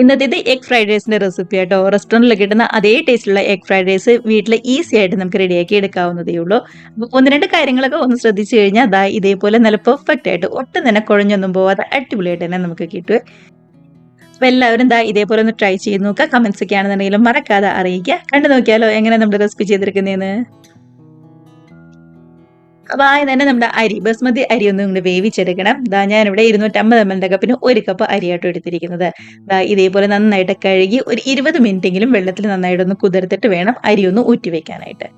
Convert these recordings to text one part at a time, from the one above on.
ഇന്നത്തേത് egg fried റൈസിന്റെ recipe ആട്ടോ. റെസ്റ്റോറൻറ്റിൽ കിട്ടുന്ന അതേ ടേസ്റ്റിലുള്ള എഗ് ഫ്രൈഡ് റൈസ് വീട്ടിൽ ഈസി ആയിട്ട് നമുക്ക് റെഡിയാക്കി എടുക്കാവുന്നതേ ഉള്ളൂ. അപ്പോൾ ഒന്ന് രണ്ട് കാര്യങ്ങളൊക്കെ ഒന്ന് ശ്രദ്ധിച്ചു കഴിഞ്ഞാൽ ദാ ഇതേപോലെ നല്ല പെർഫെക്റ്റ് ആയിട്ട് ഒട്ടും തന്നെ കുഴഞ്ഞൊന്നും പോവാതെ അടിപൊളിയായിട്ട് തന്നെ നമുക്ക് കിട്ടും. അപ്പോൾ എല്ലാവരും ദാ ഇതേപോലെ ഒന്ന് ട്രൈ ചെയ്ത് നോക്കുക. കമന്റ്സ് ഒക്കെ ആണെന്നുണ്ടെങ്കിലും മറക്കാതെ അറിയിക്കുക. കണ്ടു നോക്കിയാലോ എങ്ങനെ നമ്മുടെ റെസിപ്പി ചെയ്തെടുക്കുന്നതെന്ന്. അപ്പോൾ ആദ്യം തന്നെ നമ്മുടെ ബസ്മതി അരി ഒന്നും ഇങ്ങോട്ട് വേവിച്ചെടുക്കണം. ഞാനിവിടെ 250 ml കപ്പിന് 1 കപ്പ് അരിയാട്ടോ എടുത്തിരിക്കുന്നത്. ഇതേപോലെ നന്നായിട്ട് കഴുകി ഒരു 20 മിനിറ്റെങ്കിലും വെള്ളത്തിൽ നന്നായിട്ടൊന്ന് കുതിർത്തിട്ട് വേണം അരി ഒന്ന് ഊറ്റി വെക്കാനായിട്ട്.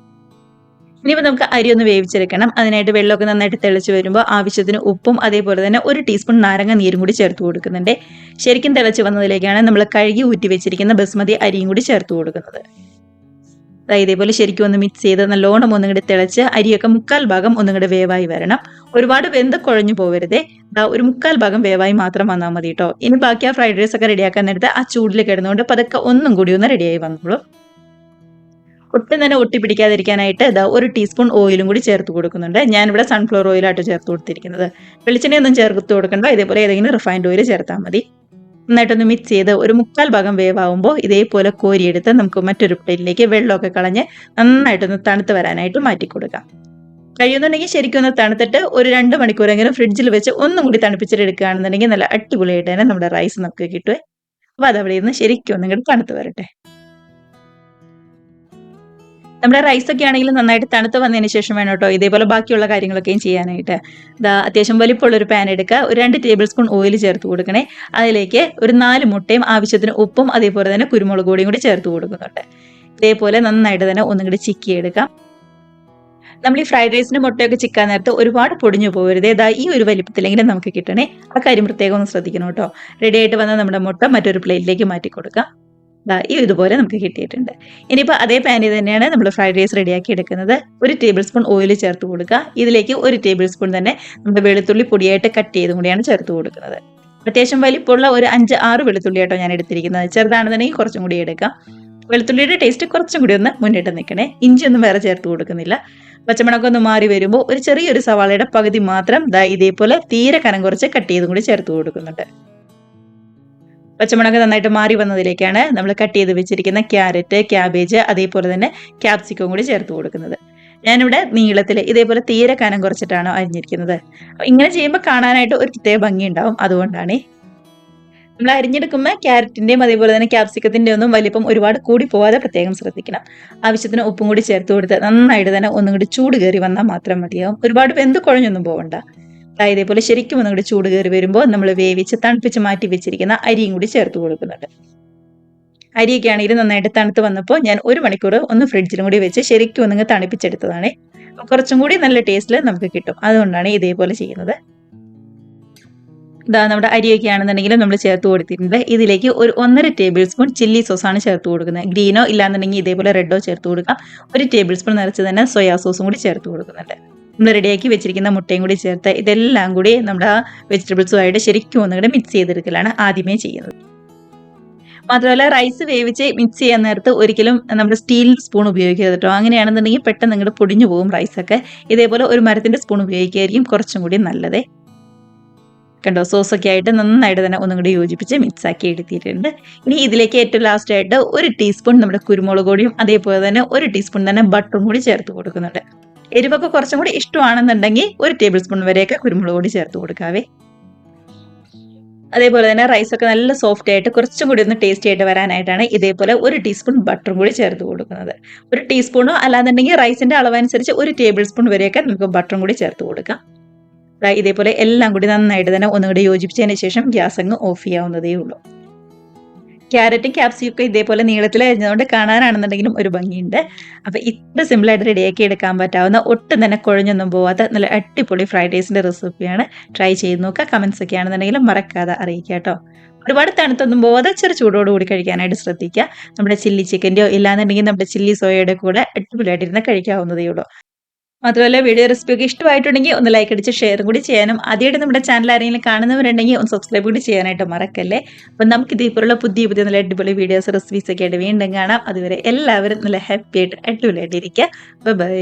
ഇനിയിപ്പോൾ നമുക്ക് അരി ഒന്ന് വേവിച്ചെടുക്കണം. അതിനായിട്ട് വെള്ളമൊക്കെ നന്നായിട്ട് തിളച്ച് വരുമ്പോൾ ആവശ്യത്തിന് ഉപ്പും അതേപോലെ തന്നെ 1 ടീസ്പൂൺ നാരങ്ങ നീരും കൂടി ചേർത്ത് കൊടുക്കുന്നുണ്ട്. ശരിക്കും തിളച്ച് വന്നതിലേക്കാണ് നമ്മൾ കഴുകി ഊറ്റി വെച്ചിരിക്കുന്ന ബസ്മതി അരിയും കൂടി ചേർത്ത് കൊടുക്കുന്നത്. ഇതേപോലെ ശരിക്കും ഒന്ന് മിക്സ് ചെയ്ത് നല്ലോണം ഒന്നുകൂടി തിളച്ച് അരിയൊക്കെ 1/4 ഭാഗം ഒന്നുകൂടി വേവായി വരണം. ഒരുപാട് വെന്ത് കുഴഞ്ഞു പോവരുതേ. ഒരു 1/4 ഭാഗം വേവായി മാത്രം വന്നാൽ മതി കേട്ടോ. ഇനി ബാക്കി ആ ഫ്രൈഡ് റൈസ് ഒക്കെ റെഡിയാക്കാൻ നേരത്ത് ആ ചൂടിൽ കിടന്നുകൊണ്ട് പതുക്കെ ഒന്നും കൂടി ഒന്ന് റെഡിയായി വന്നോളൂ. ഒട്ടും തന്നെ ഒട്ടിപ്പിടിക്കാതിരിക്കാനായിട്ട് 1 ടീസ്പൂൺ ഓയിലും കൂടി ചേർത്ത് കൊടുക്കുന്നുണ്ട്. ഞാനിവിടെ സൺഫ്ലവർ ഓയിലാട്ടോ ചേർത്ത് കൊടുത്തിരിക്കുന്നത്. വെളിച്ചെണ്ണയൊന്നും ചേർത്ത് കൊടുക്കണ്ട. ഇതേപോലെ ഏതെങ്കിലും റിഫൈൻഡ് ഓയിൽ ചേർത്താൽ മതി. നന്നായിട്ടൊന്ന് മിക്സ് ചെയ്ത് ഒരു 1/4 ഭാഗം വേവാകുമ്പോൾ ഇതേപോലെ കോരിയെടുത്ത് നമുക്ക് മറ്റൊരു പ്ലേറ്റിലേക്ക് വെള്ളമൊക്കെ കളഞ്ഞ് നന്നായിട്ടൊന്ന് തണുത്ത് വരാനായിട്ട് മാറ്റി കൊടുക്കാം. കഴിയുന്നുണ്ടെങ്കിൽ ശരിക്കും ഒന്ന് തണുത്തിട്ട് ഒരു 2 മണിക്കൂറെങ്കിലും ഫ്രിഡ്ജിൽ വെച്ച് ഒന്നും കൂടി തണുപ്പിച്ചിട്ട് എടുക്കുകയാണെന്നുണ്ടെങ്കിൽ നല്ല അടിപൊളിയായിട്ട് തന്നെ നമ്മുടെ റൈസ് നമുക്ക് കിട്ടുമേ. അപ്പോൾ അതവിടെ ഇരുന്ന് ശരിക്കും ഒന്നും കൂടി തണുത്ത് വരട്ടെ. നമ്മുടെ റൈസ് ഒക്കെ ആണെങ്കിലും നന്നായിട്ട് തണുത്ത് വന്നതിന് ശേഷം വേണം കേട്ടോ ഇതേപോലെ ബാക്കിയുള്ള കാര്യങ്ങളൊക്കെയും ചെയ്യാനായിട്ട്. അത്യാവശ്യം വലിപ്പമുള്ള ഒരു പാൻ എടുക്കുക. ഒരു 2 ടേബിൾ സ്പൂൺ ഓയിൽ ചേർത്ത് കൊടുക്കണേ. അതിലേക്ക് ഒരു 4 മുട്ടയും ആവശ്യത്തിന് ഉപ്പും അതേപോലെ തന്നെ കുരുമുളക് പൊടിയും കൂടി ചേർത്ത് കൊടുക്കുന്നുണ്ട്. ഇതേപോലെ നന്നായിട്ട് തന്നെ ഒന്നും കൂടി ചിക്കിയെടുക്കാം. നമ്മൾ ഈ ഫ്രൈഡ് റൈസിന് മുട്ടയൊക്കെ ചിക്കാൻ നേരത്ത് ഒരുപാട് പൊടിഞ്ഞു പോകരുത്. ഈ ഒരു വലിപ്പത്തിലെങ്കിലും നമുക്ക് കിട്ടണേ. ആ കാര്യം പ്രത്യേകം ഒന്ന് ശ്രദ്ധിക്കണം കേട്ടോ. റെഡി ആയിട്ട് വന്ന നമ്മുടെ മുട്ട മറ്റൊരു പ്ലേറ്റിലേക്ക് മാറ്റി കൊടുക്കാം. ഇതുപോലെ നമുക്ക് കിട്ടിയിട്ടുണ്ട്. ഇനിയിപ്പോൾ അതേ പാനിൽ തന്നെയാണ് നമ്മൾ ഫ്രൈഡ് റൈസ് റെഡിയാക്കി എടുക്കുന്നത്. 1 ടേബിൾ സ്പൂൺ ഓയിൽ ചേർത്ത് കൊടുക്കുക. ഇതിലേക്ക് 1 ടേബിൾ സ്പൂൺ തന്നെ നമ്മുടെ വെളുത്തുള്ളി പൊടിയായിട്ട് കട്ട് ചെയ്തും കൂടിയാണ് ചേർത്ത് കൊടുക്കുന്നത്. അത്യാവശ്യം വലിപ്പമുള്ള ഒരു 5-6 വെളുത്തുള്ളി ആട്ടോ ഞാൻ എടുത്തിരിക്കുന്നത്. ചെറുതാണെന്നുണ്ടെങ്കിൽ കുറച്ചും കൂടി എടുക്കാം. വെളുത്തുള്ളിയുടെ ടേസ്റ്റ് കുറച്ചും കൂടി ഒന്ന് മുന്നിട്ട് നിൽക്കണേ. ഇഞ്ചിയൊന്നും വേറെ ചേർത്ത് കൊടുക്കുന്നില്ല. പച്ചമുളകൊക്കെ ഒന്ന് മാറി വരുമ്പോൾ ഒരു ചെറിയൊരു സവാളയുടെ പകുതി മാത്രം ഇതേപോലെ തീരെ കനം കുറച്ച് കട്ട് ചെയ്തും കൂടി ചേർത്ത് കൊടുക്കുന്നുണ്ട്. പച്ചമുളക് നന്നായിട്ട് മാറി വന്നതിലേക്കാണ് നമ്മൾ കട്ട് ചെയ്ത് വെച്ചിരിക്കുന്ന ക്യാരറ്റ്, ക്യാബേജ് അതേപോലെ തന്നെ ക്യാപ്സിക്കം കൂടി ചേർത്ത് കൊടുക്കുന്നത്. ഞാനിവിടെ നീളത്തിൽ ഇതേപോലെ തീരെ കനം കുറച്ചിട്ടാണ് അരിഞ്ഞിരിക്കുന്നത്. ഇങ്ങനെ ചെയ്യുമ്പോൾ കാണാനായിട്ട് ഒരു പ്രത്യേക ഭംഗി ഉണ്ടാവും. അതുകൊണ്ടാണ് നമ്മൾ അരിഞ്ഞെടുക്കുമ്പോൾ ക്യാരറ്റിൻ്റെയും അതേപോലെ തന്നെ ക്യാപ്സിക്കത്തിൻ്റെ ഒന്നും വലിപ്പം ഒരുപാട് കൂടി പോവാതെ പ്രത്യേകം ശ്രദ്ധിക്കണം. ആവശ്യത്തിന് ഉപ്പും കൂടി ചേർത്ത് കൊടുത്ത് നന്നായിട്ട് തന്നെ ഒന്നും കൂടി ചൂട് കയറി വന്നാൽ മാത്രം മതിയാവും. ഒരുപാട് വെന്ത് കുഴഞ്ഞൊന്നും പോകണ്ട. ഇതേപോലെ ശരിക്കും ഒന്നും കൂടി ചൂട് കയറി വരുമ്പോൾ നമ്മൾ വേവിച്ച് തണുപ്പിച്ച് മാറ്റി വെച്ചിരിക്കുന്ന അരിയും കൂടി ചേർത്ത് കൊടുക്കുന്നുണ്ട്. അരിയൊക്കെ ആണെങ്കിലും നന്നായിട്ട് തണുത്ത് വന്നപ്പോൾ ഞാൻ 1 മണിക്കൂർ ഒന്ന് ഫ്രിഡ്ജിലും കൂടി വെച്ച് ശരിക്കും ഒന്നിങ്ങ് തണുപ്പിച്ചെടുത്തതാണ്. കുറച്ചും കൂടി നല്ല ടേസ്റ്റിൽ നമുക്ക് കിട്ടും. അതുകൊണ്ടാണ് ഇതേപോലെ ചെയ്യുന്നത്. നമ്മുടെ അരിയൊക്കെ ആണെന്നുണ്ടെങ്കിൽ നമ്മൾ ചേർത്ത് കൊടുത്തിട്ടുണ്ട്. ഇതിലേക്ക് ഒരു 1.5 ടേബിൾ സ്പൂൺ ചില്ലി സോസാണ് ചേർത്ത് കൊടുക്കുന്നത്. ഗ്രീനോ ഇല്ലാന്നുണ്ടെങ്കിൽ ഇതേപോലെ റെഡോ ചേർത്ത് കൊടുക്കാം. 1 ടേബിൾ സ്പൂൺ നിറച്ച് തന്നെ സോയാ സോസും കൂടി ചേർത്ത് കൊടുക്കുന്നുണ്ട്. നമ്മൾ റെഡിയാക്കി വെച്ചിരിക്കുന്ന മുട്ടയും കൂടി ചേർത്ത് ഇതെല്ലാം കൂടി നമ്മുടെ വെജിറ്റബിൾസുമായിട്ട് ശരിക്കും ഒന്നുകൂടെ മിക്സ് ചെയ്തെടുക്കലാണ് ആദ്യമേ ചെയ്യുന്നത്. മാത്രമല്ല റൈസ് വേവിച്ച് മിക്സ് ചെയ്യാൻ നേരത്ത് ഒരിക്കലും നമ്മുടെ സ്റ്റീൽ സ്പൂൺ ഉപയോഗിക്കരുത് കേട്ടോ. അങ്ങനെയാണെന്നുണ്ടെങ്കിൽ പെട്ടെന്ന് നിങ്ങളുടെ പൊടിഞ്ഞു പോകും റൈസൊക്കെ. ഇതേപോലെ ഒരു മരത്തിൻ്റെ സ്പൂൺ ഉപയോഗിക്കുകയായിരിക്കും കുറച്ചും കൂടി നല്ലതേ. കണ്ടോ, സോസൊക്കെ ആയിട്ട് നന്നായിട്ട് തന്നെ ഒന്നും കൂടി യോജിപ്പിച്ച് മിക്സ് ആക്കി എടുത്തിട്ടുണ്ട്. ഇനി ഇതിലേക്ക് ഏറ്റവും ലാസ്റ്റ് ആയിട്ട് 1 ടീസ്പൂൺ നമ്മുടെ കുരുമുളക് പൊടിയും അതേപോലെ തന്നെ 1 ടീസ്പൂൺ തന്നെ ബട്ടറും കൂടി ചേർത്ത് കൊടുക്കുന്നുണ്ട്. എരിവൊക്കെ കുറച്ചും കൂടി ഇഷ്ടമാണെന്നുണ്ടെങ്കിൽ 1 ടേബിൾ സ്പൂൺ വരെയൊക്കെ കുരുമുളക് പൊടി ചേർത്ത് കൊടുക്കാവേ. അതേപോലെ തന്നെ റൈസൊക്കെ നല്ല സോഫ്റ്റ് ആയിട്ട് കുറച്ചും കൂടി ഒന്ന് ടേസ്റ്റി ആയിട്ട് വരാനായിട്ടാണ് ഇതേപോലെ 1 ടീസ്പൂൺ ബട്ടറും കൂടി ചേർത്ത് കൊടുക്കുന്നത്. 1 ടീസ്പൂണോ അല്ലാന്നുണ്ടെങ്കിൽ റൈസിന്റെ അളവനുസരിച്ച് 1 ടേബിൾ സ്പൂൺ വരെയൊക്കെ നമുക്ക് ബട്ടറും കൂടി ചേർത്ത് കൊടുക്കാം. ഇതേപോലെ എല്ലാം കൂടി നന്നായിട്ട് തന്നെ ഒന്നുകൂടി യോജിപ്പിച്ചതിന് ശേഷം ഗ്യാസ് അങ്ങ് ഓഫ് ചെയ്യാവുന്നതേ ഉള്ളൂ. ക്യാരറ്റും ക്യാപ്സിക്കും ഇതേപോലെ നീളത്തിൽ അരിഞ്ഞതുകൊണ്ട് കാണാനാണെന്നുണ്ടെങ്കിലും ഒരു ഭംഗിയുണ്ട്. അപ്പോൾ ഇത്ര സിമ്പിളായിട്ട് റെഡിയാക്കി എടുക്കാൻ പറ്റാവുന്ന ഒട്ടും തന്നെ കുഴഞ്ഞൊന്നും പോവാത്ത നല്ല അടിപൊളി ഫ്രൈഡ് റൈസിൻ്റെ റെസിപ്പിയാണ്. ട്രൈ ചെയ്ത് നോക്കുക. കമൻസ് ഒക്കെ ആണെന്നുണ്ടെങ്കിലും മറക്കാതെ അറിയിക്കുക കേട്ടോ. ഒരുപാട് തണുത്തൊന്നും പോവാതെ ചെറു ചൂടോടുകൂടി കഴിക്കാനായിട്ട് ശ്രദ്ധിക്കുക. നമ്മുടെ ചില്ലി ചിക്കൻ്റെയോ ഇല്ലാന്നുണ്ടെങ്കിൽ നമ്മുടെ ചില്ലി സോയയുടെ കൂടെ അടിപൊളിയായിട്ടിരുന്ന് കഴിക്കാവുന്നതേ ഉള്ളൂ. മാത്രമല്ല വീഡിയോ റെസിപ്പി ഒക്കെ ഇഷ്ടമായിട്ടുണ്ടെങ്കിൽ ഒന്ന് ലൈക്ക് അടിച്ച് ഷെയറും കൂടി ചെയ്യാനും ആദ്യമായിട്ട് നമ്മുടെ ചാനൽ ആരെങ്കിലും കാണുന്നവരുണ്ടെങ്കിൽ ഒന്ന് സബ്സ്ക്രൈബ് കൂടി ചെയ്യാനായിട്ട് മറക്കല്ലേ. അപ്പം നമുക്ക് ഇതേപോലുള്ള പുതിയ നല്ല അടിപൊളി വീഡിയോസ് റെസിപ്പീസ് ഒക്കെ ആയിട്ട് വീണ്ടും കാണാം. അതുവരെ എല്ലാവരും നല്ല ഹാപ്പി ആയിട്ട് അടിപൊളിയായിട്ട് ഇരിക്കുക. ബൈ.